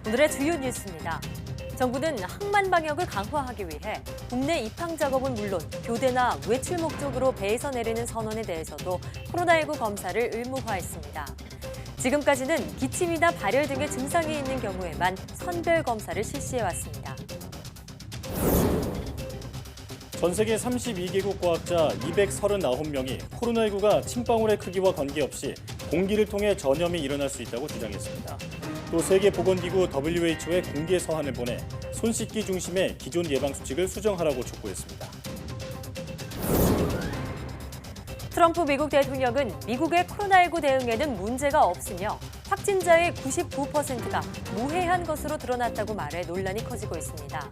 오늘의 주요 뉴스입니다. 정부는 항만 방역을 강화하기 위해 국내 입항 작업은 물론 교대나 외출 목적으로 배에서 내리는 선원에 대해서도 코로나19 검사를 의무화했습니다. 지금까지는 기침이나 발열 등의 증상이 있는 경우에만 선별 검사를 실시해왔습니다. 전 세계 32개국 과학자 239명이 코로나19가 침방울의 크기와 관계없이 공기를 통해 전염이 일어날 수 있다고 주장했습니다. 또 세계보건기구 WHO에 공개 서한을 보내 손 씻기 중심의 기존 예방 수칙을 수정하라고 촉구했습니다. 트럼프 미국 대통령은 미국의 코로나19 대응에는 문제가 없으며 확진자의 99%가 무해한 것으로 드러났다고 말해 논란이 커지고 있습니다.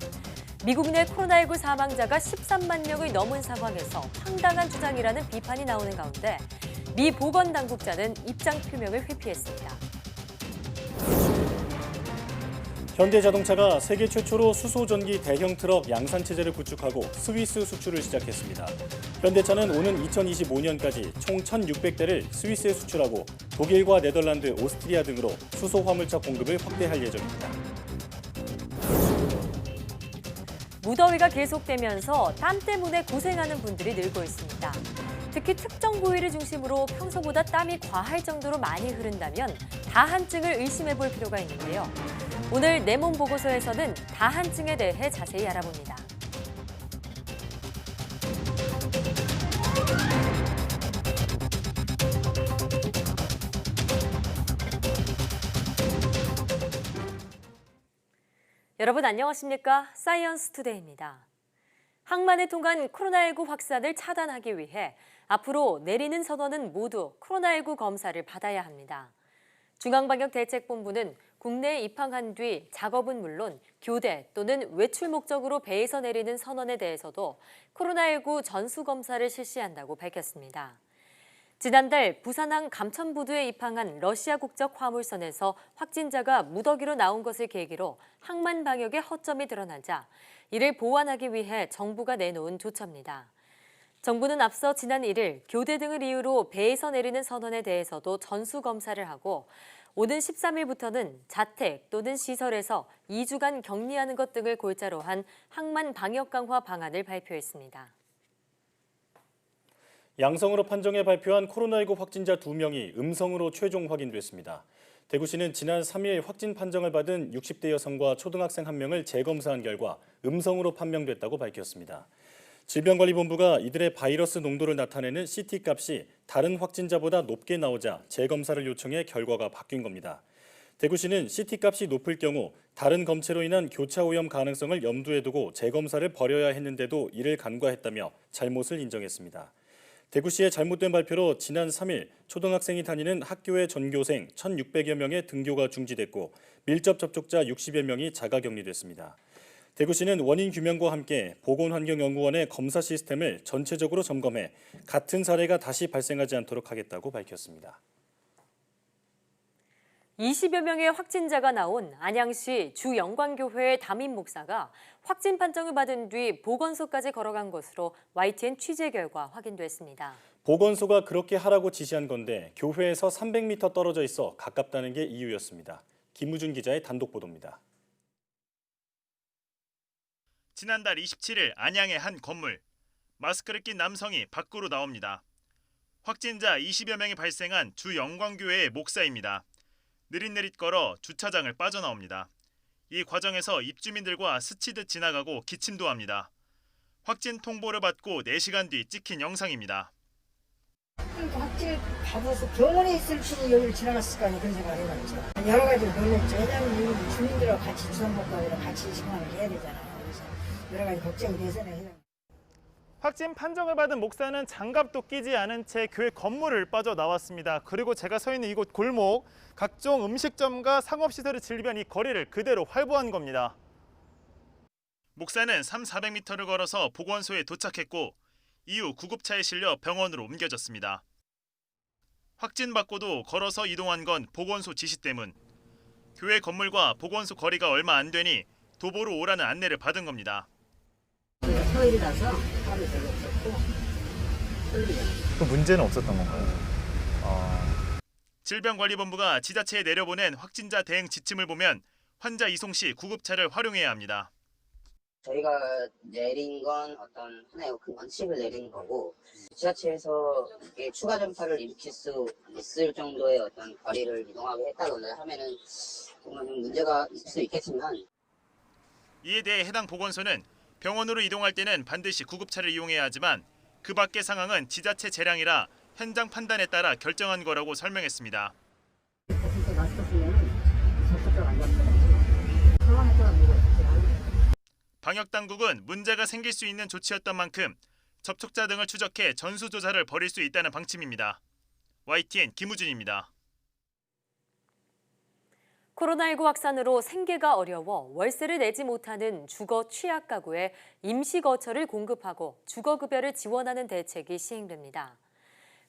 미국 내 코로나19 사망자가 13만 명을 넘은 상황에서 황당한 주장이라는 비판이 나오는 가운데 미 보건당국자는 입장 표명을 회피했습니다. 현대자동차가 세계 최초로 수소전기 대형 트럭 양산 체제를 구축하고 스위스 수출을 시작했습니다. 현대차는 오는 2025년까지 총 1,600대를 스위스에 수출하고 독일과 네덜란드, 오스트리아 등으로 수소 화물차 공급을 확대할 예정입니다. 무더위가 계속되면서 땀 때문에 고생하는 분들이 늘고 있습니다. 특히 특정 부위를 중심으로 평소보다 땀이 과할 정도로 많이 흐른다면 다한증을 의심해 볼 필요가 있는데요. 오늘 내 몸 보고서에서는 다한증에 대해 자세히 알아봅니다. 여러분 안녕하십니까? 사이언스 투데이입니다. 항만에 통한 코로나19 확산을 차단하기 위해 앞으로 내리는 선원은 모두 코로나19 검사를 받아야 합니다. 중앙방역대책본부는 국내에 입항한 뒤 작업은 물론 교대 또는 외출 목적으로 배에서 내리는 선원에 대해서도 코로나19 전수검사를 실시한다고 밝혔습니다. 지난달 부산항 감천부두에 입항한 러시아 국적 화물선에서 확진자가 무더기로 나온 것을 계기로 항만 방역의 허점이 드러나자 이를 보완하기 위해 정부가 내놓은 조처입니다. 정부는 앞서 지난 1일 교대 등을 이유로 배에서 내리는 선원에 대해서도 전수검사를 하고 오는 13일부터는 자택 또는 시설에서 2주간 격리하는 것 등을 골자로 한 항만 방역 강화 방안을 발표했습니다. 양성으로 판정해 발표한 코로나19 확진자 2명이 음성으로 최종 확인됐습니다. 대구시는 지난 3일 확진 판정을 받은 60대 여성과 초등학생 1명을 재검사한 결과 음성으로 판명됐다고 밝혔습니다. 질병관리본부가 이들의 바이러스 농도를 나타내는 CT값이 다른 확진자보다 높게 나오자 재검사를 요청해 결과가 바뀐 겁니다. 대구시는 CT값이 높을 경우 다른 검체로 인한 교차 오염 가능성을 염두에 두고 재검사를 벌여야 했는데도 이를 간과했다며 잘못을 인정했습니다. 대구시의 잘못된 발표로 지난 3일 초등학생이 다니는 학교의 전교생 1,600여 명의 등교가 중지됐고 밀접 접촉자 60여 명이 자가격리됐습니다. 대구시는 원인 규명과 함께 보건환경연구원의 검사 시스템을 전체적으로 점검해 같은 사례가 다시 발생하지 않도록 하겠다고 밝혔습니다. 20여 명의 확진자가 나온 안양시 주영광교회의 담임 목사가 확진 판정을 받은 뒤 보건소까지 걸어간 것으로 YTN 취재 결과 확인됐습니다. 보건소가 그렇게 하라고 지시한 건데 교회에서 300m 떨어져 있어 가깝다는 게 이유였습니다. 김우준 기자의 단독 보도입니다. 지난달 27일 안양의 한 건물. 마스크를 낀 남성이 밖으로 나옵니다. 확진자 20여 명이 발생한 주영광교회의 목사입니다. 느릿느릿 걸어 주차장을 빠져나옵니다. 이 과정에서 입주민들과 스치듯 지나가고 기침도 합니다. 확진 통보를 받고 4시간 뒤 찍힌 영상입니다. 확진을 받아서 병원에 있을 줄로 여기를 지나갔을 거 아니에요. 그런 생각을 해봤죠. 여러 가지로 놀랬죠. 왜냐하면 주민들하고 같이 주상복합이랑 같이 생활을 해야 되잖아요. 그래서 여러 가지 걱정이 돼서는. 확진 판정을 받은 목사는 장갑도 끼지 않은 채 교회 건물을 빠져나왔습니다. 그리고 제가 서 있는 이곳 골목, 각종 음식점과 상업시설을 즐비한 이 거리를 그대로 활보한 겁니다. 목사는 300~400m를 걸어서 보건소에 도착했고 이후 구급차에 실려 병원으로 옮겨졌습니다. 확진받고도 걸어서 이동한 건 보건소 지시 때문. 교회 건물과 보건소 거리가 얼마 안 되니 도보로 오라는 안내를 받은 겁니다. 토요일이라서 하루 별로 없었고 그 문제는 없었던 건가요? 질병관리본부가 지자체에 내려보낸 확진자 대응 지침을 보면 환자 이송 시 구급차를 활용해야 합니다. 저희가 내린 건 어떤 하나의 큰 원칙을 내린 거고, 지자체에서 이게 추가 전파를 일으킬 수 있을 정도의 어떤 거리를 이동하게 했다거나 하면은 정말 좀 문제가 있을 수 있겠지만, 이에 대해 해당 보건소는 병원으로 이동할 때는 반드시 구급차를 이용해야 하지만 그 밖의 상황은 지자체 재량이라 현장 판단에 따라 결정한 거라고 설명했습니다. 방역당국은 문제가 생길 수 있는 조치였던 만큼 접촉자 등을 추적해 전수조사를 벌일 수 있다는 방침입니다. YTN 김우준입니다. 코로나19 확산으로 생계가 어려워 월세를 내지 못하는 주거 취약 가구에 임시거처를 공급하고 주거급여를 지원하는 대책이 시행됩니다.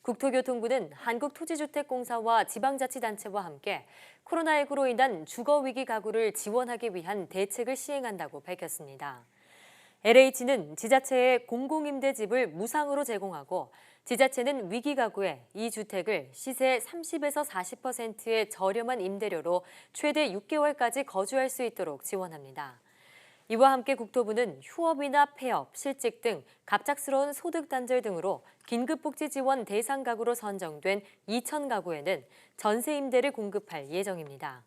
국토교통부는 한국토지주택공사와 지방자치단체와 함께 코로나19로 인한 주거위기 가구를 지원하기 위한 대책을 시행한다고 밝혔습니다. LH는 지자체에 공공임대집을 무상으로 제공하고 지자체는 위기 가구에 이 주택을 시세 30에서 40%의 저렴한 임대료로 최대 6개월까지 거주할 수 있도록 지원합니다. 이와 함께 국토부는 휴업이나 폐업, 실직 등 갑작스러운 소득 단절 등으로 긴급복지 지원 대상 가구로 선정된 2천 가구에는 전세 임대를 공급할 예정입니다.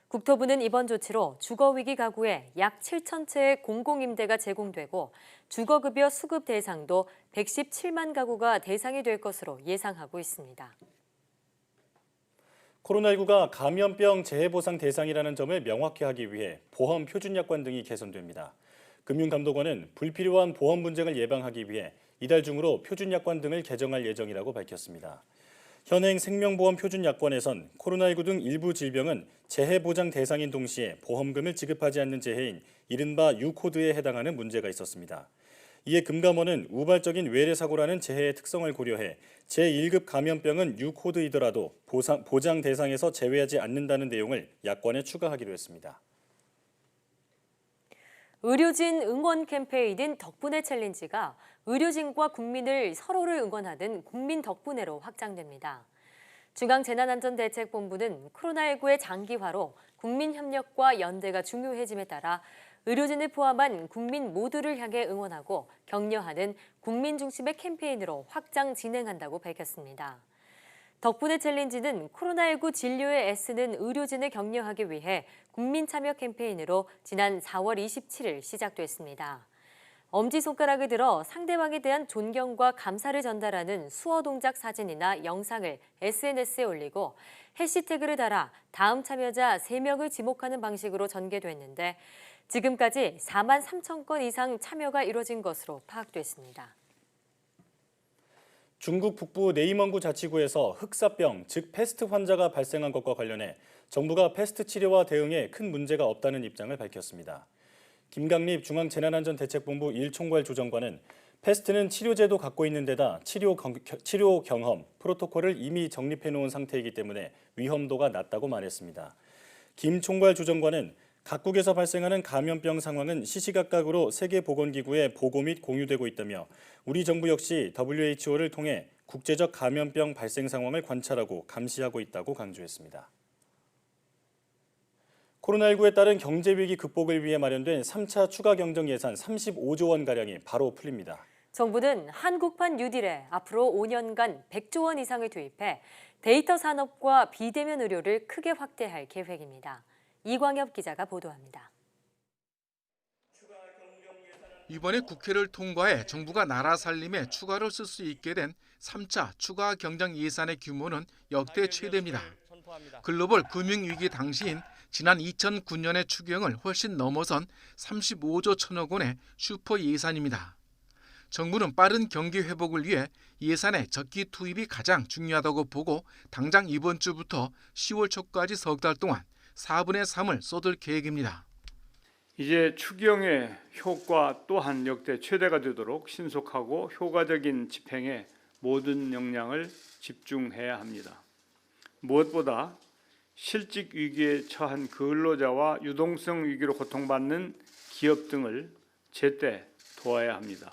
국토부는 이번 조치로 주거위기 가구에 약 7천 채의 공공임대가 제공되고 주거급여 수급 대상도 117만 가구가 대상이 될 것으로 예상하고 있습니다. 코로나19가 감염병 재해보상 대상이라는 점을 명확히 하기 위해 보험 표준약관 등이 개선됩니다. 금융감독원은 불필요한 보험 분쟁을 예방하기 위해 이달 중으로 표준약관 등을 개정할 예정이라고 밝혔습니다. 현행 생명보험 표준약관에선 코로나19 등 일부 질병은 재해보장 대상인 동시에 보험금을 지급하지 않는 재해인 이른바 U코드에 해당하는 문제가 있었습니다. 이에 금감원은 우발적인 외래사고라는 재해의 특성을 고려해 제1급 감염병은 U코드이더라도 보장 대상에서 제외하지 않는다는 내용을 약관에 추가하기로 했습니다. 의료진 응원 캠페인인 덕분에 챌린지가 의료진과 국민을 서로를 응원하는 국민 덕분에로 확장됩니다. 중앙재난안전대책본부는 코로나19의 장기화로 국민 협력과 연대가 중요해짐에 따라 의료진을 포함한 국민 모두를 향해 응원하고 격려하는 국민 중심의 캠페인으로 확장 진행한다고 밝혔습니다. 덕분에 챌린지는 코로나19 진료에 애쓰는 의료진을 격려하기 위해 국민 참여 캠페인으로 지난 4월 27일 시작됐습니다. 엄지손가락을 들어 상대방에 대한 존경과 감사를 전달하는 수어 동작 사진이나 영상을 SNS에 올리고 해시태그를 달아 다음 참여자 3명을 지목하는 방식으로 전개됐는데 지금까지 4만 3천 건 이상 참여가 이뤄진 것으로 파악됐습니다. 중국 북부 네이먼구 자치구에서 흑사병, 즉 패스트 환자가 발생한 것과 관련해 정부가 패스트 치료와 대응에 큰 문제가 없다는 입장을 밝혔습니다. 김강립 중앙재난안전대책본부 1총괄 조정관은 패스트는 치료제도 갖고 있는 데다 치료 경험, 프로토콜을 이미 정립해놓은 상태이기 때문에 위험도가 낮다고 말했습니다. 김 총괄 조정관은 각국에서 발생하는 감염병 상황은 시시각각으로 세계보건기구에 보고 및 공유되고 있다며 우리 정부 역시 WHO를 통해 국제적 감염병 발생 상황을 관찰하고 감시하고 있다고 강조했습니다. 코로나19에 따른 경제위기 극복을 위해 마련된 3차 추가 경정 예산 35조 원가량이 바로 풀립니다. 정부는 한국판 뉴딜에 앞으로 5년간 100조 원 이상을 투입해 데이터 산업과 비대면 의료를 크게 확대할 계획입니다. 이광엽 기자가 보도합니다. 이번에 국회를 통과해 정부가 나라 살림에 추가로 쓸 수 있게 된 3차 추가 경정 예산의 규모는 역대 최대입니다. 글로벌 금융위기 당시인 지난 2009년의 추경을 훨씬 넘어선 35조 1천억 원의 슈퍼 예산입니다. 정부는 빠른 경기 회복을 위해 예산의 적기 투입이 가장 중요하다고 보고 당장 이번 주부터 10월 초까지 석 달 동안 4분의 3을 쏟을 계획입니다. 이제 추경의 효과 또한 역대 최대가 되도록 신속하고 효과적인 집행에 모든 역량을 집중해야 합니다. 무엇보다 실직 위기에 처한 근로자와 유동성 위기로 고통받는 기업 등을 제때 도와야 합니다.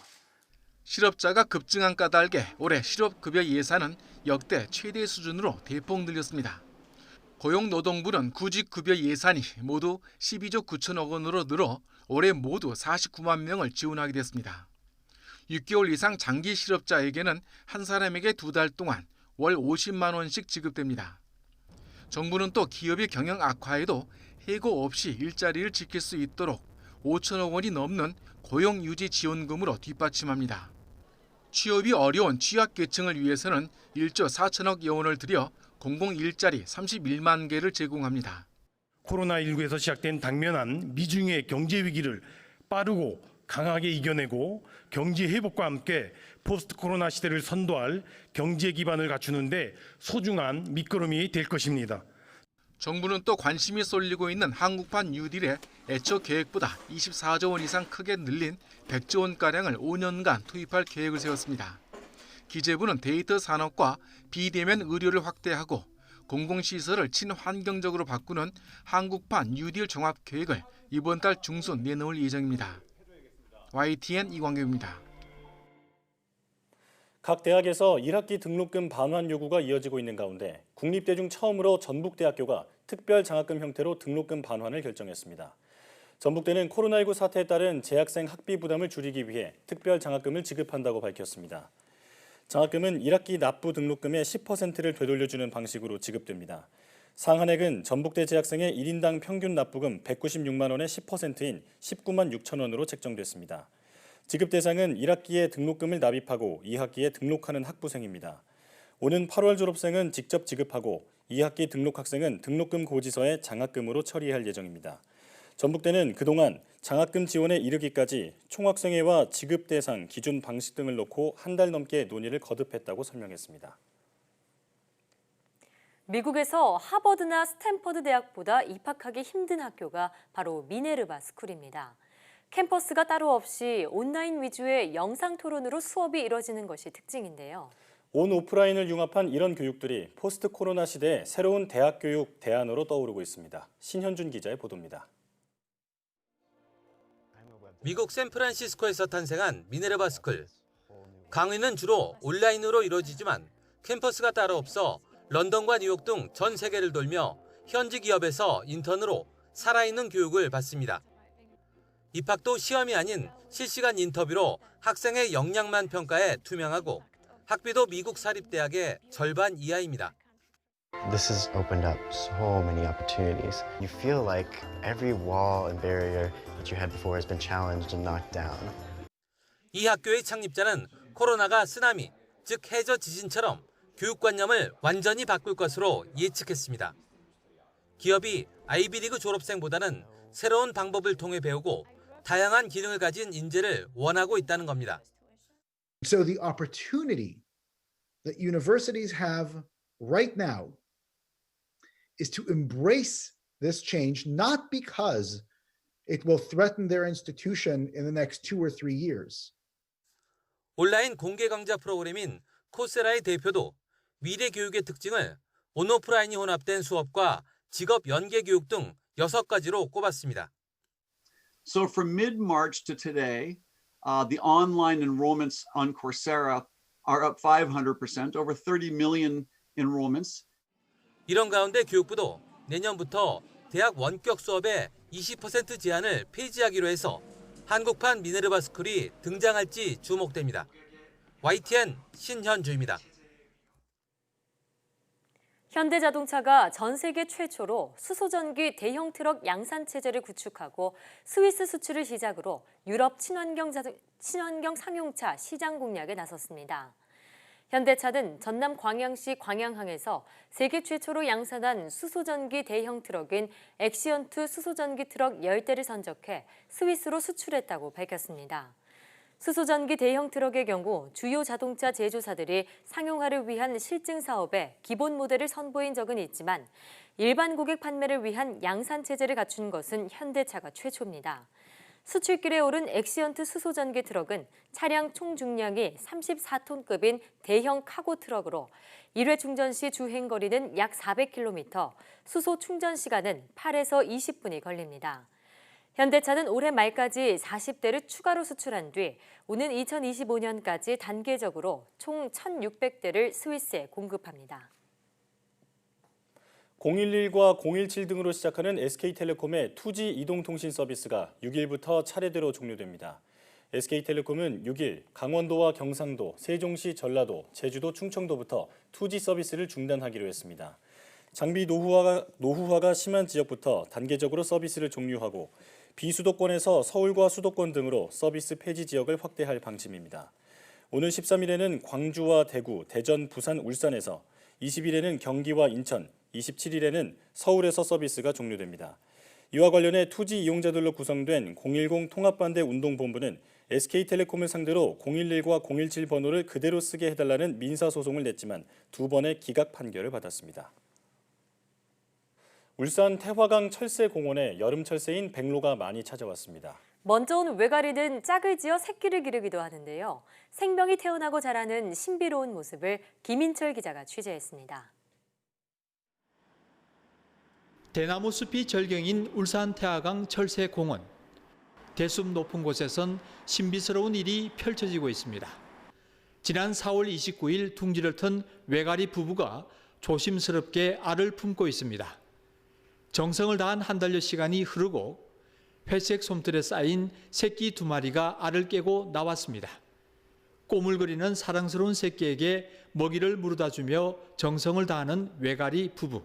실업자가 급증한 까닭에 올해 실업급여 예산은 역대 최대 수준으로 대폭 늘렸습니다. 고용노동부는 구직급여 예산이 모두 12조 9천억 원으로 늘어 올해 모두 49만 명을 지원하게 됐습니다. 6개월 이상 장기 실업자에게는 한 사람에게 2달 동안 월 50만 원씩 지급됩니다. 정부는 또 기업의 경영 악화에도 해고 없이 일자리를 지킬 수 있도록 5천억 원이 넘는 고용유지지원금으로 뒷받침합니다. 취업이 어려운 취약계층을 위해서는 1조 4천억 원을 들여 공공일자리 31만 개를 제공합니다. 코로나19에서 시작된 당면한 미중의 경제 위기를 빠르고 강하게 이겨내고 경제 회복과 함께 포스트 코로나 시대를 선도할 경제 기반을 갖추는 데 소중한 밑거름이 될 것입니다. 정부는 또 관심이 쏠리고 있는 한국판 뉴딜에 애초 계획보다 24조 원 이상 크게 늘린 100조 원가량을 5년간 투입할 계획을 세웠습니다. 기재부는 데이터 산업과 비대면 의료를 확대하고 공공시설을 친환경적으로 바꾸는 한국판 뉴딜 종합계획을 이번 달 중순 내놓을 예정입니다. YTN 이광규입니다. 각 대학에서 1학기 등록금 반환 요구가 이어지고 있는 가운데 국립대 중 처음으로 전북대학교가 특별장학금 형태로 등록금 반환을 결정했습니다. 전북대는 코로나19 사태에 따른 재학생 학비 부담을 줄이기 위해 특별장학금을 지급한다고 밝혔습니다. 장학금은 1학기 납부 등록금의 10%를 되돌려주는 방식으로 지급됩니다. 상한액은 전북대 재학생의 1인당 평균 납부금 196만 원의 10%인 19만 6천 원으로 책정됐습니다. 지급 대상은 1학기에 등록금을 납입하고 2학기에 등록하는 학부생입니다. 오는 8월 졸업생은 직접 지급하고 2학기 등록 학생은 등록금 고지서에 장학금으로 처리할 예정입니다. 전북대는 그동안 장학금 지원에 이르기까지 총학생회와 지급 대상, 기준 방식 등을 놓고 한 달 넘게 논의를 거듭했다고 설명했습니다. 미국에서 하버드나 스탠퍼드 대학보다 입학하기 힘든 학교가 바로 미네르바 스쿨입니다. 캠퍼스가 따로 없이 온라인 위주의 영상 토론으로 수업이 이뤄지는 것이 특징인데요. 온 오프라인을 융합한 이런 교육들이 포스트 코로나 시대의 새로운 대학 교육 대안으로 떠오르고 있습니다. 신현준 기자의 보도입니다. 미국 샌프란시스코에서 탄생한 미네르바 스쿨. 강의는 주로 온라인으로 이루어지지만 캠퍼스가 따로 없어 런던과 뉴욕 등 전 세계를 돌며 현지 기업에서 인턴으로 살아있는 교육을 받습니다. 입학도 시험이 아닌 실시간 인터뷰로 학생의 역량만 평가해 투명하고 학비도 미국 사립대학의 절반 이하입니다. This has opened up so many opportunities. You feel like every wall and barrier that you had before has been challenged and knocked down. 이 학교의 창립자는 코로나가 쓰나미, 즉 해저 지진처럼 교육관념을 완전히 바꿀 것으로 예측했습니다. 기업이 아이비리그 졸업생보다는 새로운 방법을 통해 배우고 다양한 기능을 가진 인재를 원하고 있다는 겁니다. So the opportunity that universities have right now is to embrace this change, not because it will threaten their institution in the next 2 or 3 years. 온라인 공개 강좌 프로그램인 코세라의 대표도 미래 교육의 특징을 온오프라인이 혼합된 수업과 직업 연계 교육 등 6가지로 꼽았습니다. So from mid-March to today, the online enrollments on Coursera are up 500%, over 30 million enrollments. 이런 가운데 교육부도 내년부터 대학 원격 수업의 20% 제한을 폐지하기로 해서 한국판 미네르바 스쿨이 등장할지 주목됩니다. YTN 신현주입니다. 현대자동차가 전 세계 최초로 수소전기 대형 트럭 양산 체제를 구축하고 스위스 수출을 시작으로 유럽 친환경 상용차 시장 공략에 나섰습니다. 현대차는 전남 광양시 광양항에서 세계 최초로 양산한 수소전기 대형 트럭인 엑시언트 수소전기 트럭 10대를 선적해 스위스로 수출했다고 밝혔습니다. 수소전기 대형 트럭의 경우 주요 자동차 제조사들이 상용화를 위한 실증 사업에 기본 모델을 선보인 적은 있지만 일반 고객 판매를 위한 양산 체제를 갖춘 것은 현대차가 최초입니다. 수출길에 오른 엑시언트 수소전기 트럭은 차량 총 중량이 34톤급인 대형 카고 트럭으로 1회 충전 시 주행거리는 약 400km, 수소 충전 시간은 8에서 20분이 걸립니다. 현대차는 올해 말까지 40대를 추가로 수출한 뒤 오는 2025년까지 단계적으로 총 1,600대를 스위스에 공급합니다. 011과 017 등으로 시작하는 SK텔레콤의 2G 이동통신 서비스가 6일부터 차례대로 종료됩니다. SK텔레콤은 6일 강원도와 경상도, 세종시, 전라도, 제주도, 충청도부터 2G 서비스를 중단하기로 했습니다. 장비 노후화가 심한 지역부터 단계적으로 서비스를 종료하고 비수도권에서 서울과 수도권 등으로 서비스 폐지 지역을 확대할 방침입니다. 오는 13일에는 광주와 대구, 대전, 부산, 울산에서, 20일에는 경기와 인천, 27일에는 서울에서 서비스가 종료됩니다. 이와 관련해 2G 이용자들로 구성된 010 통합반대 운동본부는 SK텔레콤을 상대로 011과 017 번호를 그대로 쓰게 해달라는 민사소송을 냈지만 2번의 기각 판결을 받았습니다. 울산 태화강 철새공원에 여름 철새인 백로가 많이 찾아왔습니다. 먼저 온 외가리는 짝을 지어 새끼를 기르기도 하는데요. 생명이 태어나고 자라는 신비로운 모습을 김인철 기자가 취재했습니다. 대나무 숲이 절경인 울산 태화강 철새공원. 대숲 높은 곳에선 신비스러운 일이 펼쳐지고 있습니다. 지난 4월 29일 둥지를 튼 외가리 부부가 조심스럽게 알을 품고 있습니다. 정성을 다한 한 달여 시간이 흐르고 회색 솜털에 쌓인 새끼 2마리가 알을 깨고 나왔습니다. 꼬물거리는 사랑스러운 새끼에게 먹이를 물어다 주며 정성을 다하는 외가리 부부.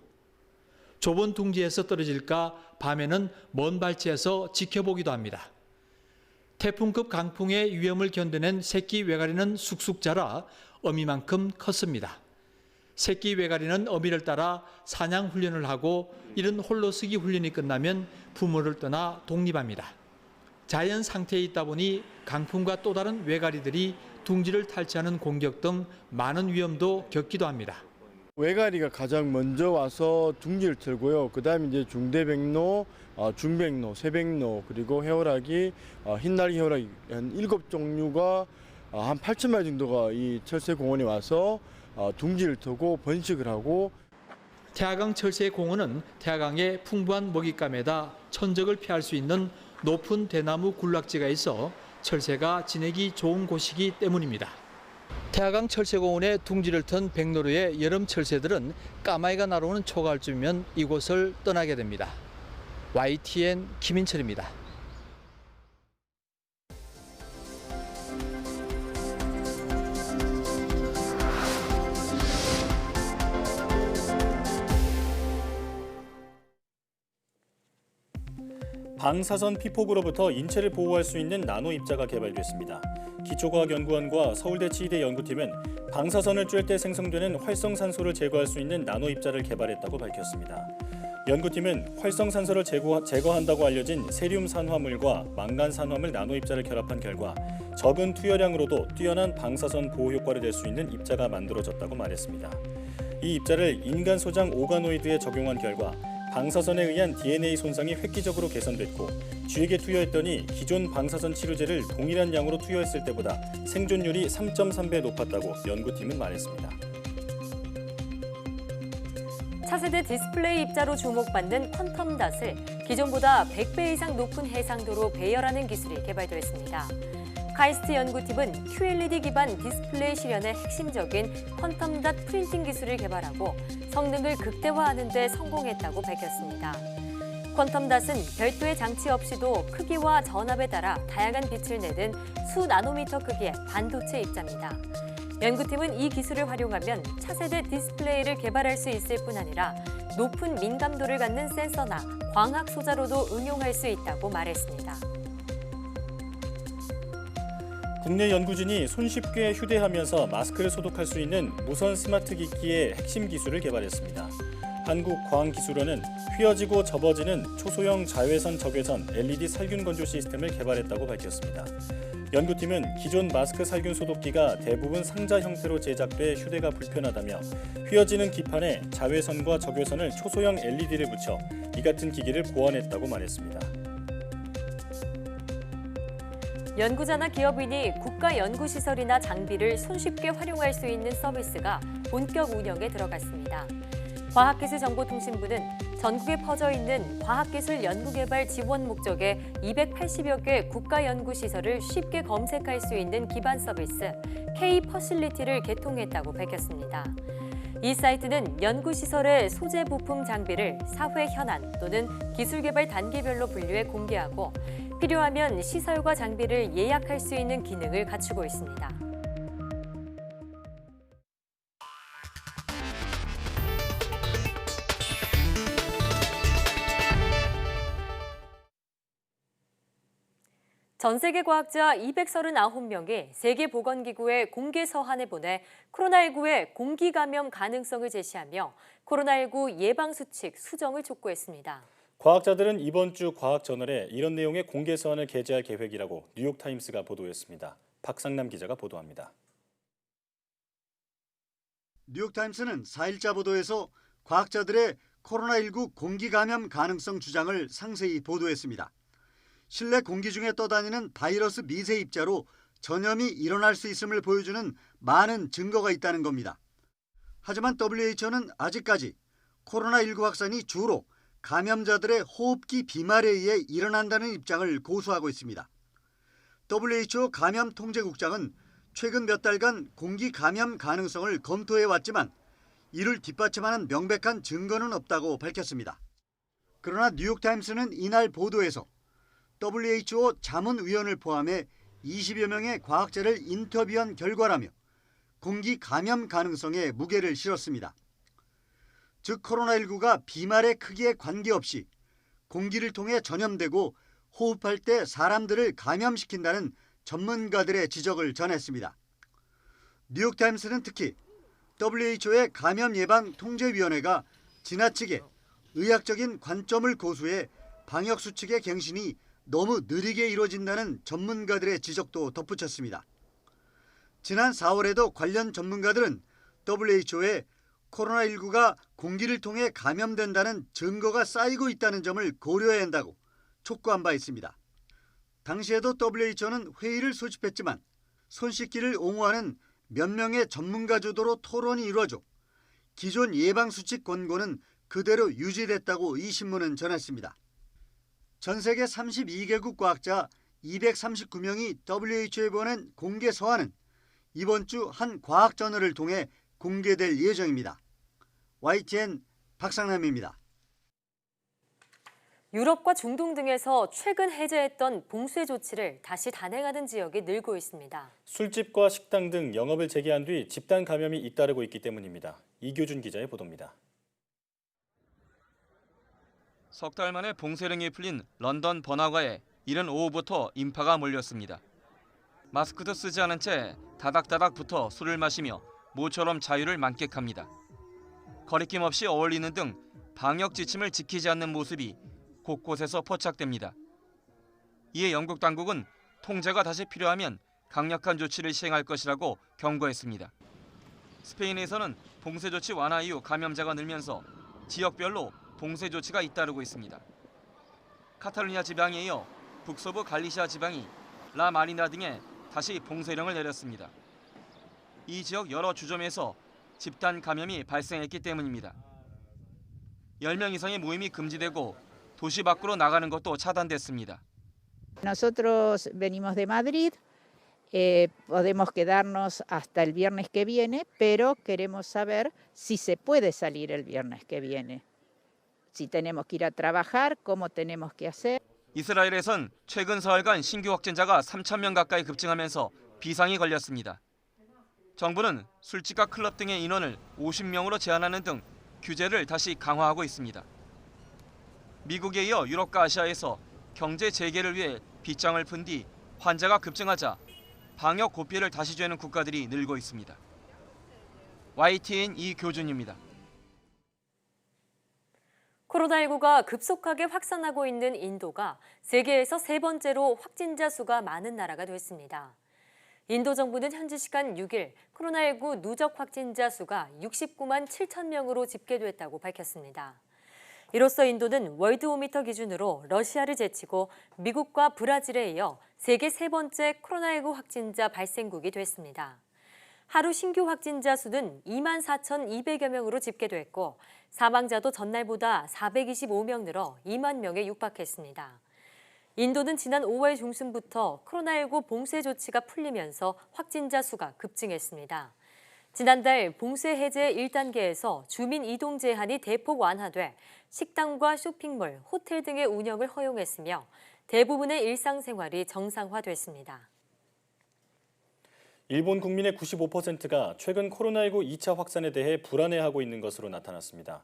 좁은 둥지에서 떨어질까 밤에는 먼 발치에서 지켜보기도 합니다. 태풍급 강풍의 위험을 견뎌낸 새끼 외가리는 쑥쑥 자라 어미만큼 컸습니다. 새끼 외가리는 어미를 따라 사냥 훈련을 하고 이른 홀로서기 훈련이 끝나면 부모를 떠나 독립합니다. 자연 상태에 있다 보니 강풍과 또 다른 외가리들이 둥지를 탈취하는 공격 등 많은 위험도 겪기도 합니다. 외가리가 가장 먼저 와서 둥지를 틀고요. 그다음에 이제 중대백로, 중백로, 새백로, 그리고 해오라기, 흰나리 해오라기 한 7종류가 한 8,000마리 정도가 이 철새공원에 와서 둥지를 트고 번식을 하고. 태화강 철새공원은 태화강의 풍부한 먹잇감에다 천적을 피할 수 있는 높은 대나무 군락지가 있어 철새가 지내기 좋은 곳이기 때문입니다. 태화강 철새공원에 둥지를 튼 백로루의 여름 철새들은 까마귀가 날아오는 초가을쯤이면 이곳을 떠나게 됩니다. YTN 김인철입니다. 방사선 피폭으로부터 인체를 보호할 수 있는 나노 입자가 개발됐습니다. 기초과학연구원과 서울대 치의대 연구팀은 방사선을 쬐을 때 생성되는 활성산소를 제거할 수 있는 나노 입자를 개발했다고 밝혔습니다. 연구팀은 활성산소를 제거한다고 알려진 세륨 산화물과 망간 산화물 나노 입자를 결합한 결과 적은 투여량으로도 뛰어난 방사선 보호 효과를 낼 수 있는 입자가 만들어졌다고 말했습니다. 이 입자를 인간 소장 오가노이드에 적용한 결과 방사선에 의한 DNA 손상이 획기적으로 개선됐고 쥐에게 투여했더니 기존 방사선 치료제를 동일한 양으로 투여했을 때보다 생존율이 3.3배 높았다고 연구팀은 말했습니다. 차세대 디스플레이 입자로 주목받는 퀀텀닷을 기존보다 100배 이상 높은 해상도로 배열하는 기술이 개발되었습니다. 카이스트 연구팀은 QLED 기반 디스플레이 실현에 핵심적인 퀀텀닷 프린팅 기술을 개발하고 성능을 극대화하는 데 성공했다고 밝혔습니다. 퀀텀닷은 별도의 장치 없이도 크기와 전압에 따라 다양한 빛을 내는 수 나노미터 크기의 반도체 입자입니다. 연구팀은 이 기술을 활용하면 차세대 디스플레이를 개발할 수 있을 뿐 아니라 높은 민감도를 갖는 센서나 광학 소자로도 응용할 수 있다고 말했습니다. 국내 연구진이 손쉽게 휴대하면서 마스크를 소독할 수 있는 무선 스마트 기기의 핵심 기술을 개발했습니다. 한국과학기술원은 휘어지고 접어지는 초소형 자외선 적외선 LED 살균 건조 시스템을 개발했다고 밝혔습니다. 연구팀은 기존 마스크 살균 소독기가 대부분 상자 형태로 제작돼 휴대가 불편하다며 휘어지는 기판에 자외선과 적외선을 초소형 LED를 붙여 이 같은 기기를 보완했다고 말했습니다. 연구자나 기업인이 국가 연구시설이나 장비를 손쉽게 활용할 수 있는 서비스가 본격 운영에 들어갔습니다. 과학기술정보통신부는 전국에 퍼져 있는 과학기술 연구개발 지원 목적의 280여 개 국가연구시설을 쉽게 검색할 수 있는 기반 서비스 K-퍼실리티를 개통했다고 밝혔습니다. 이 사이트는 연구시설의 소재 부품 장비를 사회 현안 또는 기술 개발 단계별로 분류해 공개하고 필요하면 시설과 장비를 예약할 수 있는 기능을 갖추고 있습니다. 전 세계 과학자 239명이 세계보건기구의 공개 서한을 보내 코로나19의 공기 감염 가능성을 제시하며 코로나19 예방 수칙 수정을 촉구했습니다. 과학자들은 이번 주 과학저널에 이런 내용의 공개 서한을 게재할 계획이라고 뉴욕타임스가 보도했습니다. 박상남 기자가 보도합니다. 뉴욕타임스는 4일자 보도에서 과학자들의 코로나19 공기 감염 가능성 주장을 상세히 보도했습니다. 실내 공기 중에 떠다니는 바이러스 미세 입자로 전염이 일어날 수 있음을 보여주는 많은 증거가 있다는 겁니다. 하지만 WHO는 아직까지 코로나19 확산이 주로 감염자들의 호흡기 비말에 의해 일어난다는 입장을 고수하고 있습니다. WHO 감염통제국장은 최근 몇 달간 공기 감염 가능성을 검토해왔지만 이를 뒷받침하는 명백한 증거는 없다고 밝혔습니다. 그러나 뉴욕타임스는 이날 보도에서 WHO 자문위원을 포함해 20여 명의 과학자를 인터뷰한 결과라며 공기 감염 가능성에 무게를 실었습니다. 즉 코로나19가 비말의 크기에 관계없이 공기를 통해 전염되고 호흡할 때 사람들을 감염시킨다는 전문가들의 지적을 전했습니다. 뉴욕타임스는 특히 WHO의 감염예방통제위원회가 지나치게 의학적인 관점을 고수해 방역수칙의 갱신이 너무 느리게 이루어진다는 전문가들의 지적도 덧붙였습니다. 지난 4월에도 관련 전문가들은 WHO에 코로나19가 공기를 통해 감염된다는 증거가 쌓이고 있다는 점을 고려해야 한다고 촉구한 바 있습니다. 당시에도 WHO는 회의를 소집했지만 손 씻기를 옹호하는 몇 명의 전문가 주도로 토론이 이루어져 기존 예방수칙 권고는 그대로 유지됐다고 이 신문은 전했습니다. 전 세계 32개국 과학자 239명이 WHO에 보낸 공개 서한은 이번 주 한 과학저널을 통해 공개될 예정입니다. YTN 박상남입니다. 유럽과 중동 등에서 최근 해제했던 봉쇄 조치를 다시 단행하는 지역이 늘고 있습니다. 술집과 식당 등 영업을 재개한 뒤 집단 감염이 잇따르고 있기 때문입니다. 이교준 기자의 보도입니다. 석 달 만에 봉쇄령이 풀린 런던 번화가에 이른 오후부터 인파가 몰렸습니다. 마스크도 쓰지 않은 채 다닥다닥 붙어 술을 마시며 모처럼 자유를 만끽합니다. 거리낌 없이 어울리는 등 방역 지침을 지키지 않는 모습이 곳곳에서 포착됩니다. 이에 영국 당국은 통제가 다시 필요하면 강력한 조치를 시행할 것이라고 경고했습니다. 스페인에서는 봉쇄 조치 완화 이후 감염자가 늘면서 지역별로 봉쇄 조치가 잇따르고 있습니다. 카탈루냐 지방에 이어 북서부 갈리시아 지방이 라 마리나 등에 다시 봉쇄령을 내렸습니다. 이 지역 여러 주점에서 집단 감염이 발생했기 때문입니다. 10명 이상의 모임이 금지되고 도시 밖으로 나가는 것도 차단됐습니다. Nosotros venimos de Madrid, podemos quedarnos hasta el viernes que viene, pero queremos saber si se puede salir el viernes que viene. Si tenemos que ir a trabajar, cómo tenemos que hacer. 이스라엘에선 최근 사흘간 신규 확진자가 3,000명 가까이 급증하면서 비상이 걸렸습니다. 정부는 술집과 클럽 등의 인원을 50명으로 제한하는 등 규제를 다시 강화하고 있습니다. 미국에 이어 유럽과 아시아에서 경제 재개를 위해 빗장을 푼 뒤 환자가 급증하자 방역 고삐를 다시 죄는 국가들이 늘고 있습니다. YTN 이교준입니다. 코로나19가 급속하게 확산하고 있는 인도가 세계에서 세 번째로 확진자 수가 많은 나라가 됐습니다. 인도 정부는 현지 시간 6일 코로나19 누적 확진자 수가 69만 7천 명으로 집계됐다고 밝혔습니다. 이로써 인도는 월드오미터 기준으로 러시아를 제치고 미국과 브라질에 이어 세계 세 번째 코로나19 확진자 발생국이 됐습니다. 하루 신규 확진자 수는 2만 4,200여 명으로 집계됐고 사망자도 전날보다 425명 늘어 2만 명에 육박했습니다. 인도는 지난 5월 중순부터 코로나19 봉쇄 조치가 풀리면서 확진자 수가 급증했습니다. 지난달 봉쇄 해제 1단계에서 주민 이동 제한이 대폭 완화돼 식당과 쇼핑몰, 호텔 등의 운영을 허용했으며 대부분의 일상생활이 정상화됐습니다. 일본 국민의 95%가 최근 코로나19 2차 확산에 대해 불안해하고 있는 것으로 나타났습니다.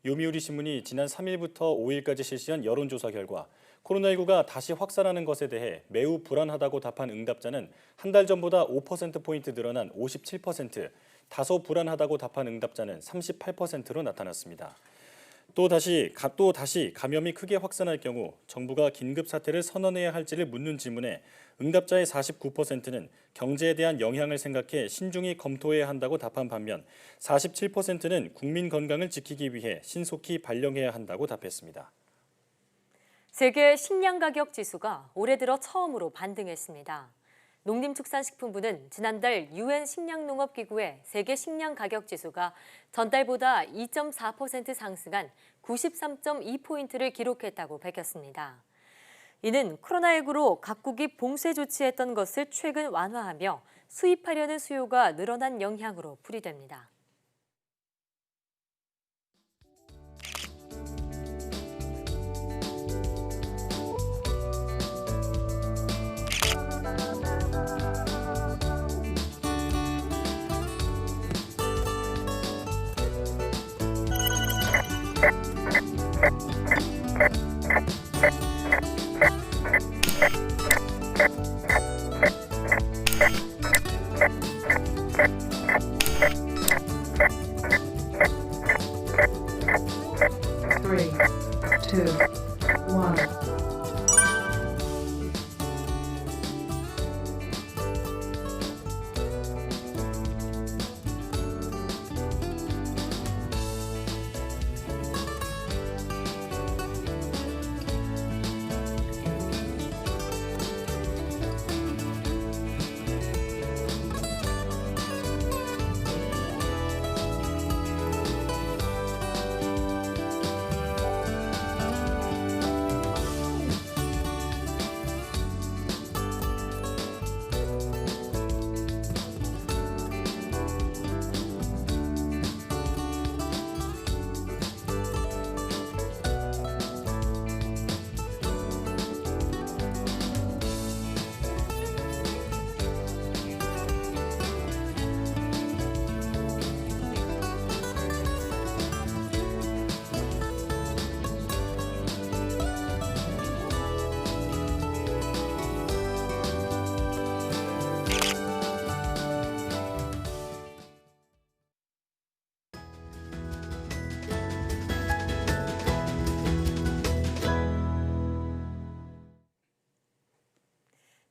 요미우리 신문이 지난 3일부터 5일까지 실시한 여론조사 결과 코로나19가 다시 확산하는 것에 대해 매우 불안하다고 답한 응답자는 한 달 전보다 5%포인트 늘어난 57%, 다소 불안하다고 답한 응답자는 38%로 나타났습니다. 또 다시 감염이 크게 확산할 경우 정부가 긴급 사태를 선언해야 할지를 묻는 질문에 응답자의 49%는 경제에 대한 영향을 생각해 신중히 검토해야 한다고 답한 반면 47%는 국민 건강을 지키기 위해 신속히 발령해야 한다고 답했습니다. 세계 식량 가격 지수가 올해 들어 처음으로 반등했습니다. 농림축산식품부는 지난달 UN 식량농업기구의 세계 식량 가격 지수가 전달보다 2.4% 상승한 93.2포인트를 기록했다고 밝혔습니다. 이는 코로나19로 각국이 봉쇄 조치했던 것을 최근 완화하며 수입하려는 수요가 늘어난 영향으로 풀이됩니다.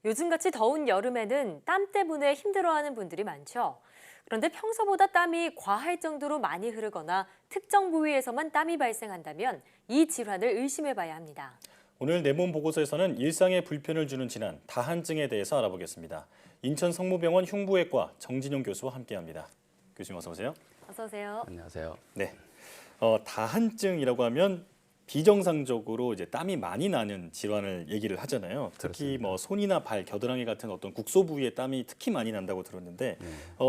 요즘같이 더운 여름에는 땀 때문에 힘들어하는 분들이 많죠. 그런데 평소보다 땀이 과할 정도로 많이 흐르거나 특정 부위에서만 땀이 발생한다면 이 질환을 의심해봐야 합니다. 오늘 내 몸 보고서에서는 일상에 불편을 주는 질환, 다한증에 대해서 알아보겠습니다. 인천 성모병원 흉부외과 정진용 교수와 함께합니다. 교수님 어서 오세요. 어서 오세요. 안녕하세요. 네, 다한증이라고 하면 비정상적으로 이제 땀이 많이 나는 질환을 얘기를 하잖아요. 특히 뭐 손이나 발, 겨드랑이 같은 어떤 국소 부위에 땀이 특히 많이 난다고 들었는데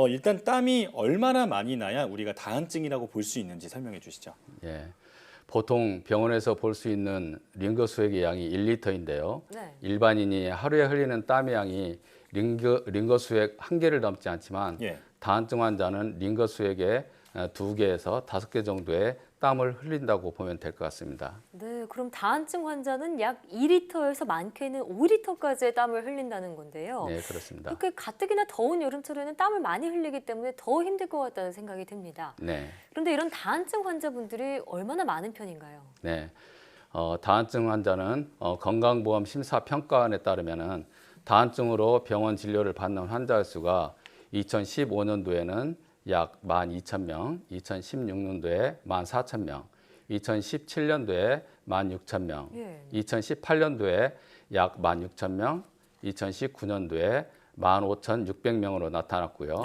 일단 땀이 얼마나 많이 나야 우리가 다한증이라고 볼 수 있는지 설명해 주시죠. 예. 보통 병원에서 볼 수 있는 링거 수액의 양이 1리터인데요. 네. 일반인이 하루에 흘리는 땀의 양이 링거 수액 1개를 넘지 않지만 다한증 환자는 링거 수액의 2개에서 5개 정도의 땀을 흘린다고 보면 될 것 같습니다. 네, 그럼 다한증 환자는 약 2리터에서 많게는 5리터까지의 땀을 흘린다는 건데요. 네, 그렇습니다. 이렇게 가뜩이나 더운 여름철에는 땀을 많이 흘리기 때문에 더 힘들 것 같다는 생각이 듭니다. 네. 그런데 이런 다한증 환자분들이 얼마나 많은 편인가요? 네. 다한증 환자는 건강보험 심사평가원에 따르면은 다한증으로 병원 진료를 받는 환자 수가 2015년도에는 약 12,000명, 2016년도에 14,000명, 2017년도에 16,000명, 2018년도에 약 16,000명, 2019년도에 15,600명으로 나타났고요.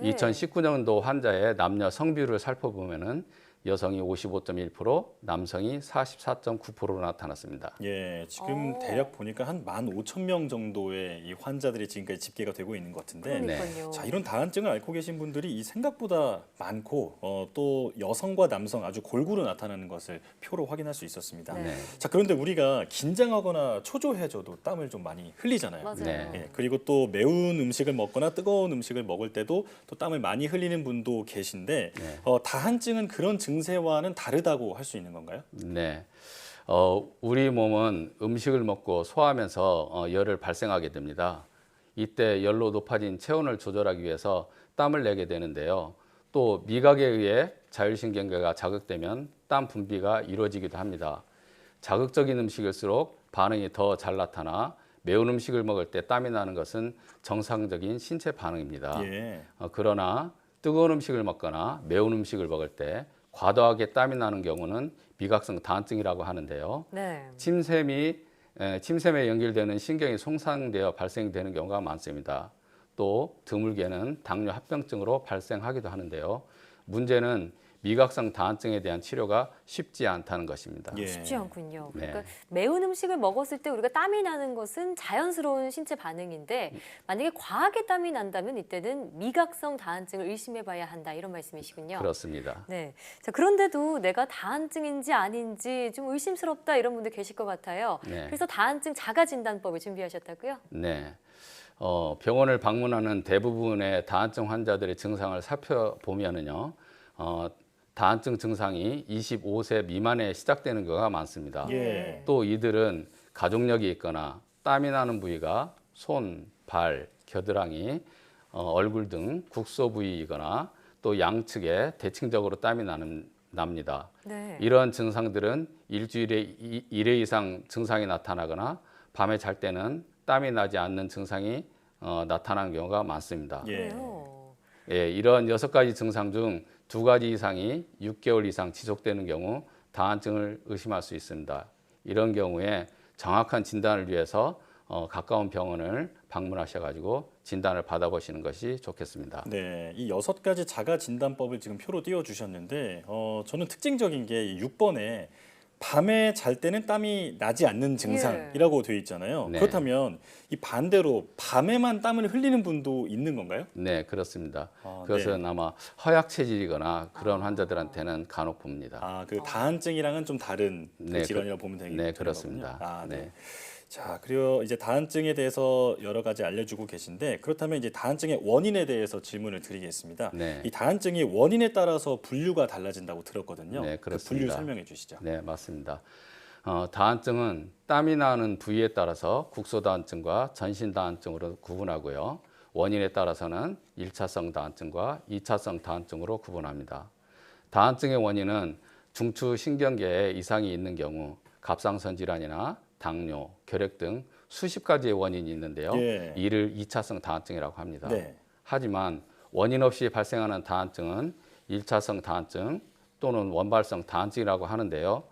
2019년도 환자의 남녀 성비율을 살펴보면은 여성이 55.1%, 남성이 44.9%로 나타났습니다. 예, 지금 대략 보니까 한 15,000명 정도의 이 환자들이 지금까지 집계가 되고 있는 것 같은데, 그러니까요. 자, 이런 다한증을 앓고 계신 분들이 이 생각보다 많고 또 여성과 남성 아주 골고루 나타나는 것을 표로 확인할 수 있었습니다. 네. 자, 그런데 우리가 긴장하거나 초조해져도 땀을 좀 많이 흘리잖아요. 맞아요. 네. 예, 그리고 또 매운 음식을 먹거나 뜨거운 음식을 먹을 때도 또 땀을 많이 흘리는 분도 계신데 네. 다한증은 그런 증세와는 다르다고 할 수 있는 건가요? 네. 우리 몸은 음식을 먹고 소화하면서 열을 발생하게 됩니다. 이때 열로 높아진 체온을 조절하기 위해서 땀을 내게 되는데요. 또 미각에 의해 자율신경계가 자극되면 땀 분비가 이루어지기도 합니다. 자극적인 음식일수록 반응이 더 잘 나타나 매운 음식을 먹을 때 땀이 나는 것은 정상적인 신체 반응입니다. 예. 그러나 뜨거운 음식을 먹거나 매운 음식을 먹을 때 과도하게 땀이 나는 경우는 미각성 다한증이라고 하는데요. 네. 침샘에 연결되는 신경이 손상되어 발생되는 경우가 많습니다. 또 드물게는 당뇨 합병증으로 발생하기도 하는데요. 문제는 미각성 다한증에 대한 치료가 쉽지 않다는 것입니다. 예. 쉽지 않군요. 네. 그러니까 매운 음식을 먹었을 때 우리가 땀이 나는 것은 자연스러운 신체 반응인데 만약에 과하게 땀이 난다면 이때는 미각성 다한증을 의심해봐야 한다 이런 말씀이시군요. 그렇습니다. 네. 자, 그런데도 내가 다한증인지 아닌지 좀 의심스럽다 이런 분들 계실 것 같아요. 네. 그래서 다한증 자가진단법을 준비하셨다고요? 네. 병원을 방문하는 대부분의 다한증 환자들의 증상을 살펴보면은요, 다한증 증상이 25세 미만에 시작되는 경우가 많습니다. 예. 또 이들은 가족력이 있거나 땀이 나는 부위가 손, 발, 겨드랑이, 얼굴 등 국소 부위이거나 또 양측에 대칭적으로 땀이 납니다. 네. 이런 증상들은 일주일에 1회 이상 증상이 나타나거나 밤에 잘 때는 땀이 나지 않는 증상이 나타나는 경우가 많습니다. 예. 예, 이런 6가지 증상 중 2가지 이상이 6개월 이상 지속되는 경우 다한증을 의심할 수 있습니다. 이런 경우에 정확한 진단을 위해서 가까운 병원을 방문하셔가지고 진단을 받아보시는 것이 좋겠습니다. 네, 이 6가지 자가 진단법을 지금 표로 띄워주셨는데 저는 특징적인 게 6번에 밤에 잘 때는 땀이 나지 않는 증상이라고 되어 있잖아요. 네. 그렇다면 이 반대로 밤에만 땀을 흘리는 분도 있는 건가요? 네, 그렇습니다. 네. 그것은 아마 허약 체질이거나 그런 환자들한테는 간혹 봅니다. 그 다한증이랑은 좀 다른 네, 질환이라고 보면 되겠군요. 네, 그렇습니다. 네. 네. 자, 그리고 이제 다한증에 대해서 여러 가지 알려주고 계신데 그렇다면 이제 다한증의 원인에 대해서 질문을 드리겠습니다. 네. 이 다한증이 원인에 따라서 분류가 달라진다고 들었거든요. 네, 그 그렇습니다. 분류 설명해 주시죠. 네, 맞습니다. 다한증은 땀이 나는 부위에 따라서 국소다한증과 전신다한증으로 구분하고요. 원인에 따라서는 1차성 다한증과 2차성 다한증으로 구분합니다. 다한증의 원인은 중추신경계에 이상이 있는 경우 갑상선 질환이나 당뇨, 결핵 등 수십 가지의 원인이 있는데요. 예. 이를 2차성 다한증이라고 합니다. 네. 하지만 원인 없이 발생하는 다한증은 1차성 다한증 또는 원발성 다한증이라고 하는데요.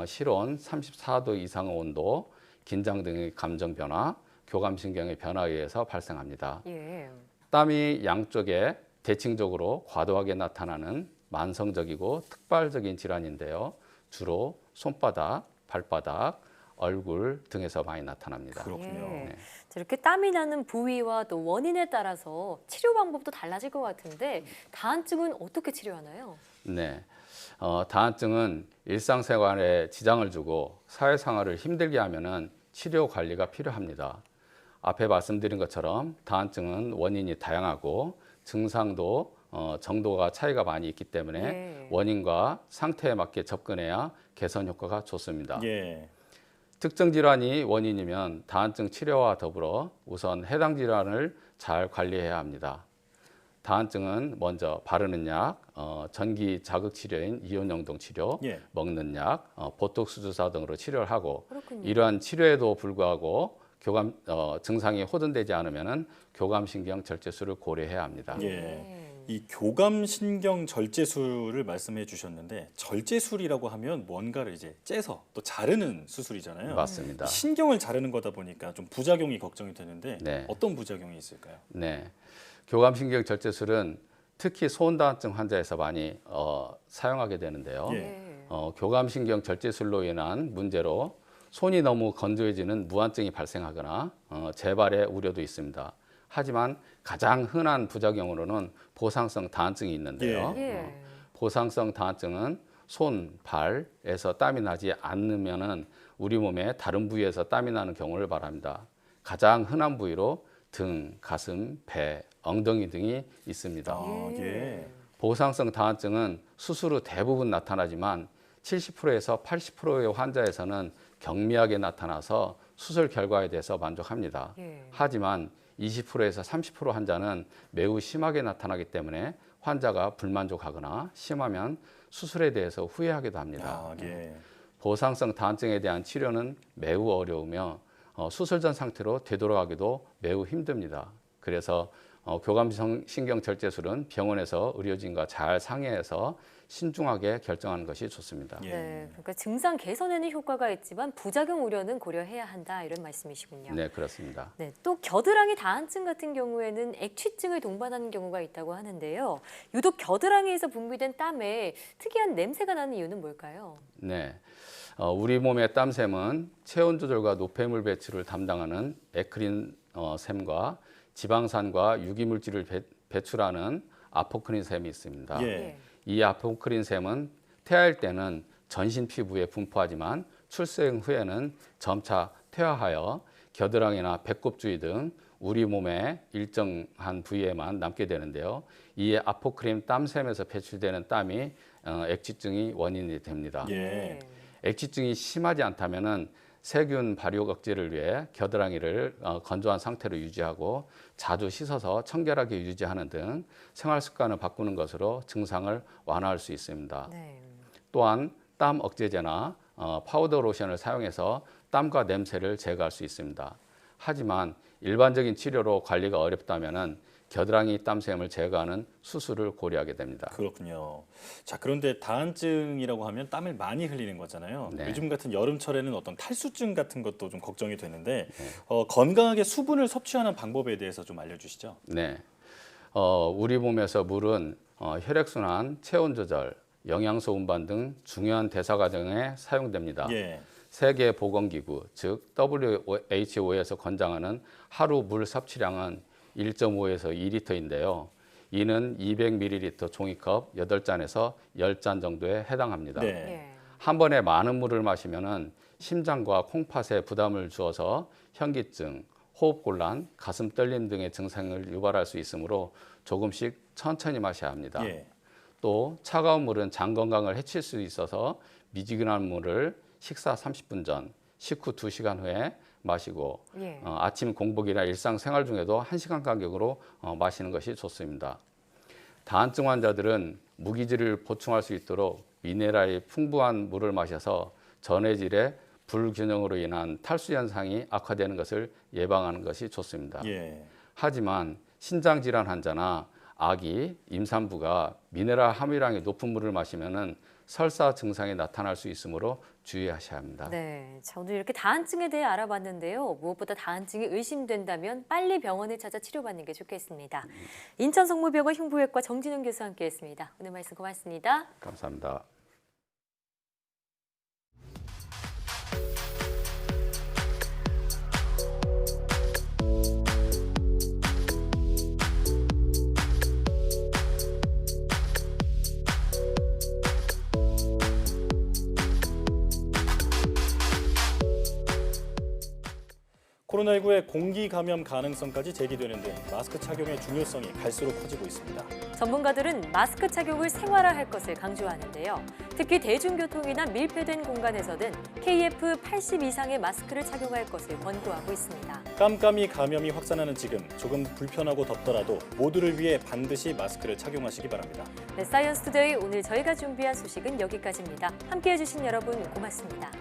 실온 34도 이상의 온도, 긴장 등의 감정 변화, 교감신경의 변화에 의해서 발생합니다. 예. 땀이 양쪽에 대칭적으로 과도하게 나타나는 만성적이고 특발적인 질환인데요. 주로 손바닥, 발바닥, 얼굴 등에서 많이 나타납니다. 그렇군요. 예. 네. 자, 이렇게 땀이 나는 부위와 또 원인에 따라서 치료 방법도 달라질 것 같은데 다한증은 어떻게 치료하나요? 네. 다한증은 일상생활에 지장을 주고 사회생활을 힘들게 하면은 치료 관리가 필요합니다. 앞에 말씀드린 것처럼 다한증은 원인이 다양하고 증상도 정도가 차이가 많이 있기 때문에 네. 원인과 상태에 맞게 접근해야 개선 효과가 좋습니다. 예. 특정 질환이 원인이면 다한증 치료와 더불어 우선 해당 질환을 잘 관리해야 합니다. 다한증은 먼저 바르는 약, 전기 자극 치료인 이온영동 치료, 예. 먹는 약, 보톡스 주사 등으로 치료를 하고 그렇군요. 이러한 치료에도 불구하고 증상이 호전되지 않으면 교감신경 절제술을 고려해야 합니다. 예. 이 교감신경 절제술을 말씀해 주셨는데 절제술이라고 하면 뭔가를 이제 째서 또 자르는 수술이잖아요. 맞습니다. 신경을 자르는 거다 보니까 좀 부작용이 걱정이 되는데 네. 어떤 부작용이 있을까요? 네, 교감신경 절제술은 특히 소원다한증 환자에서 많이 사용하게 되는데요. 교감신경 절제술로 인한 문제로 손이 너무 건조해지는 무한증이 발생하거나 재발의 우려도 있습니다. 하지만 가장 흔한 부작용으로는 보상성 다한증이 있는데요. 보상성 다한증은 손, 발에서 땀이 나지 않으면은 우리 몸의 다른 부위에서 땀이 나는 경우를 말합니다. 가장 흔한 부위로 등, 가슴, 배, 엉덩이 등이 있습니다. 보상성 다한증은 수술 후 대부분 나타나지만 70%에서 80%의 환자에서는 경미하게 나타나서 수술 결과에 대해서 만족합니다. 하지만 20%에서 30% 환자는 매우 심하게 나타나기 때문에 환자가 불만족하거나 심하면 수술에 대해서 후회하기도 합니다. 보상성 다한증에 대한 치료는 매우 어려우며 수술 전 상태로 되돌아가기도 매우 힘듭니다. 그래서 교감신경절제술은 병원에서 의료진과 잘 상의해서 신중하게 결정하는 것이 좋습니다. 네, 그러니까 증상 개선에는 효과가 있지만 부작용 우려는 고려해야 한다 이런 말씀이시군요. 네, 그렇습니다. 네, 또 겨드랑이 다한증 같은 경우에는 액취증을 동반하는 경우가 있다고 하는데요. 유독 겨드랑이에서 분비된 땀에 특이한 냄새가 나는 이유는 뭘까요? 네, 우리 몸의 땀샘은 체온 조절과 노폐물 배출을 담당하는 에크린 샘과 지방산과 유기물질을 배출하는 아포크린 샘이 있습니다. 이 아포크린 샘은 태아일 때는 전신 피부에 분포하지만 출생 후에는 점차 퇴화하여 겨드랑이나 배꼽 주위 등 우리 몸의 일정한 부위에만 남게 되는데요. 이 아포크린 땀샘에서 배출되는 땀이 액취증이 원인이 됩니다. 액취증이 심하지 않다면은 세균 발육 억제를 위해 겨드랑이를 건조한 상태로 유지하고 자주 씻어서 청결하게 유지하는 등 생활 습관을 바꾸는 것으로 증상을 완화할 수 있습니다. 또한 땀 억제제나 파우더 로션을 사용해서 땀과 냄새를 제거할 수 있습니다. 하지만 일반적인 치료로 관리가 어렵다면은 겨드랑이 땀샘을 제거하는 수술을 고려하게 됩니다. 그렇군요. 자, 그런데 다한증이라고 하면 땀을 많이 흘리는 거잖아요. 요즘 같은 여름철에는 어떤 탈수증 같은 것도 좀 걱정이 되는데 건강하게 수분을 섭취하는 방법에 대해서 좀 알려주시죠. 네, 우리 몸에서 물은 혈액순환, 체온 조절, 영양소 운반 등 중요한 대사 과정에 사용됩니다. 세계보건기구, 즉 WHO에서 권장하는 하루 물 섭취량은 1.5에서 2리터인데요. 이는 200ml 종이컵 8잔에서 10잔 정도에 해당합니다. 한 번에 많은 물을 마시면 심장과 콩팥에 부담을 주어서 현기증, 호흡곤란, 가슴 떨림 등의 증상을 유발할 수 있으므로 조금씩 천천히 마셔야 합니다. 또 차가운 물은 장 건강을 해칠 수 있어서 미지근한 물을 식사 30분 전, 식후 2시간 후에 마시고 아침 공복이나 일상생활 중에도 1시간 간격으로 마시는 것이 좋습니다. 다한증 환자들은 무기질을 보충할 수 있도록 미네랄이 풍부한 물을 마셔서 전해질의 불균형으로 인한 탈수 현상이 악화되는 것을 예방하는 것이 좋습니다. 하지만 신장질환 환자나 아기, 임산부가 미네랄 함유량이 높은 물을 마시면 설사 증상이 나타날 수 있으므로 주의하셔야 합니다. 네, 저도 이렇게 다한증에 대해 알아봤는데요. 무엇보다 다한증이 의심된다면 빨리 병원을 찾아 치료받는 게 좋겠습니다. 인천성모병원 흉부외과 정진웅 교수와 함께했습니다. 오늘 말씀 고맙습니다. 감사합니다. 코로나19의 공기 감염 가능성까지 제기되는 등 마스크 착용의 중요성이 갈수록 커지고 있습니다. 전문가들은 마스크 착용을 생활화할 것을 강조하는데요. 특히 대중교통이나 밀폐된 공간에서는 KF80 이상의 마스크를 착용할 것을 권고하고 있습니다. 깜깜이 감염이 확산하는 지금 조금 불편하고 덥더라도 모두를 위해 반드시 마스크를 착용하시기 바랍니다. 네, 사이언스 투데이 오늘 저희가 준비한 소식은 여기까지입니다. 함께해 주신 여러분 고맙습니다.